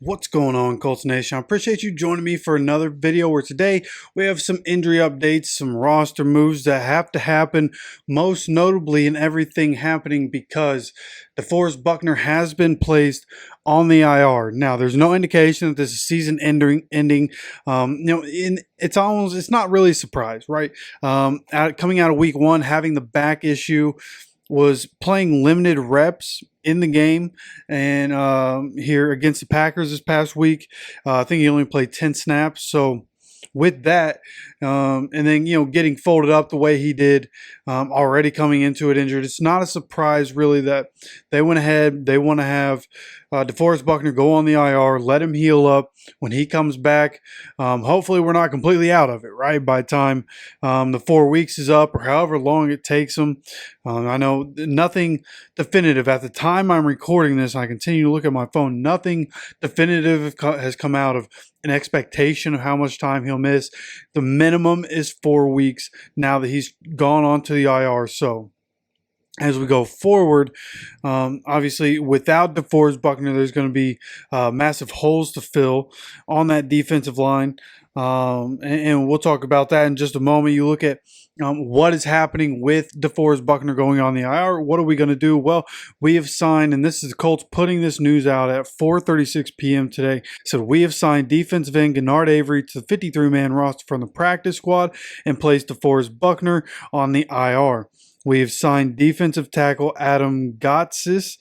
What's going on, Colts Nation? I appreciate you joining me for another video where today we have some injury updates, some roster moves that have to happen, most notably in everything happening because DeForest Buckner has been placed on the IR. Now, there's no indication that this is season ending. It's not really a surprise, right? Coming out of week one, having the back issue, was playing limited reps in the game, and here against the Packers this past week, I think he only played 10 snaps. So with that, and then getting folded up the way he did, already coming into it injured, it's not a surprise really that they went ahead. They want to have DeForest Buckner go on the IR, let him heal up. When he comes back, hopefully we're not completely out of it, right? By the time the 4 weeks is up or however long it takes him. I know nothing definitive. At the time I'm recording this, I continue to look at my phone. Nothing definitive has come out of an expectation of how much time he'll miss. The minimum is 4 weeks now that he's gone on to the IR. So as we go forward, obviously without DeForest Buckner, there's going to be massive holes to fill on that defensive line. And we'll talk about that in just a moment. You look at what is happening with DeForest Buckner going on the IR. What are we going to do? Well, we have signed, and this is the Colts putting this news out at 4:36 p.m. today. So we have signed defensive end Gennard Avery to the 53-man roster from the practice squad and placed DeForest Buckner on the IR. We have signed defensive tackle Adam Gotsis,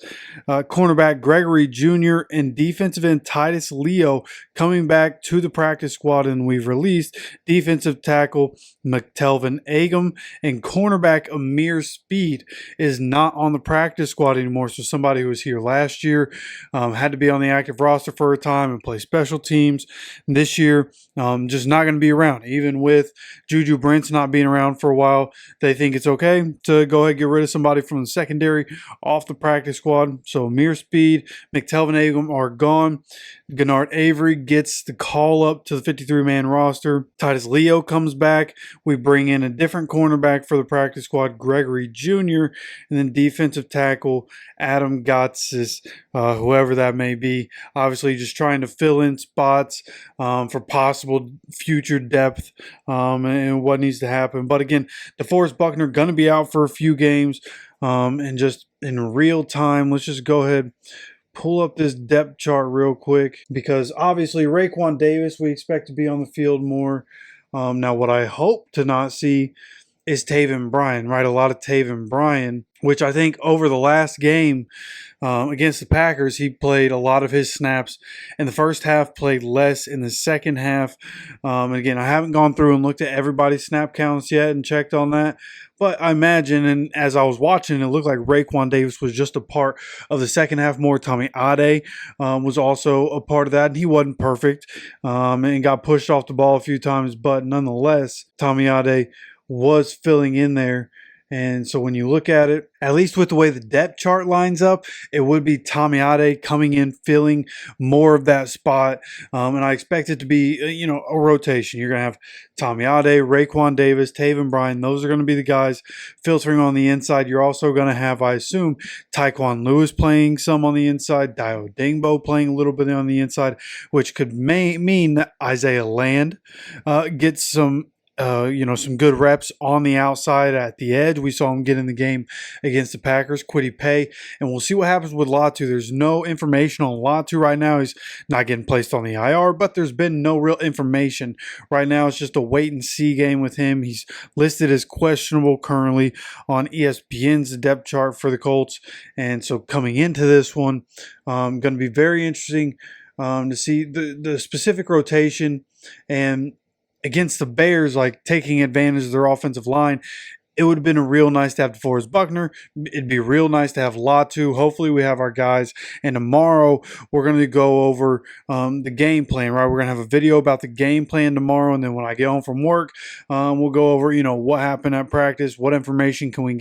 cornerback Gregory Jr., and defensive end Titus Leo coming back to the practice squad. And we've released defensive tackle McTelvin Agam, and cornerback Amir Speed is not on the practice squad anymore. So somebody who was here last year, had to be on the active roster for a time and play special teams. This year, just not going to be around. Even with Juju Brents not being around for a while, they think it's okay to go ahead and get rid of somebody from the secondary off the practice squad. So Amir Speed, McTelvin Agam are gone. Gennard Avery gets the call up to the 53-man roster. Titus Leo comes back. We bring in a different cornerback for the practice squad, Gregory Jr., and then defensive tackle Adam Gotsis, whoever that may be. Obviously just trying to fill in spots for possible future depth and what needs to happen. But again, DeForest Buckner going to be out for a few games, and just in real time, let's just go ahead, pull up this depth chart real quick, because obviously Raekwon Davis we expect to be on the field more. Now what I hope to not see is Taven Bryan, right? A lot of Taven Bryan, which I think over the last game against the Packers, he played a lot of his snaps in the first half, played less in the second half. And again, I haven't gone through and looked at everybody's snap counts yet and checked on that. But I imagine, and as I was watching, it looked like Raekwon Davis was just a part of the second half more. Tommy Ade was also a part of that, and he wasn't perfect and got pushed off the ball a few times. But nonetheless, Tommy Ade was filling in there. And so when you look at it, at least with the way the depth chart lines up, it would be Tommy Ade coming in, filling more of that spot. And I expect it to be, a rotation. You're going to have Tommy Ade, Raekwon Davis, Taven Bryan. Those are going to be the guys filtering on the inside. You're also going to have, I assume, Tyquan Lewis playing some on the inside, Dio Dingbo playing a little bit on the inside, which could mean that Isaiah Land gets some good reps on the outside at the edge. We saw him get in the game against the Packers, Kwity Paye, and we'll see what happens with Latu. There's no information on Latu right now. He's not getting placed on the IR, but there's been no real information. Right now, it's just a wait-and-see game with him. He's listed as questionable currently on ESPN's depth chart for the Colts, and so coming into this one, going to be very interesting to see the specific rotation. And against the Bears, like taking advantage of their offensive line, it would have been real nice to have DeForest Buckner. It'd be real nice to have Latu. Hopefully we have our guys. And tomorrow we're going to go over the game plan, right? We're going to have a video about the game plan tomorrow. And then when I get home from work, we'll go over, what happened at practice, what information can we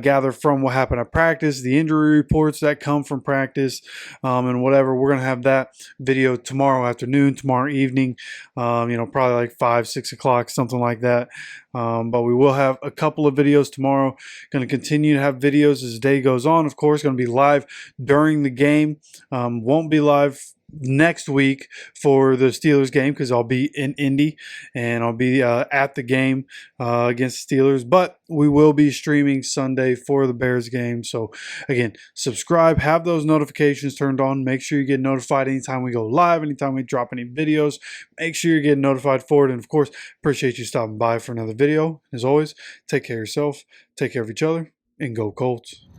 gather from what happened at practice, the injury reports that come from practice, and whatever. We're going to have that video tomorrow afternoon, tomorrow evening, probably like 5, 6 o'clock, something like that. But we will have a couple of videos tomorrow. Going to continue to have videos as the day goes on. Of course, going to be live during the game. Won't be live next week for the Steelers game because I'll be in Indy and I'll be at the game against the Steelers. But we will be streaming Sunday for the Bears game. So again, subscribe, have those notifications turned on. Make sure you get notified anytime we go live, anytime we drop any videos. Make sure you get notified for it. And of course, appreciate you stopping by for another video. As always, take care of yourself, take care of each other, and go Colts.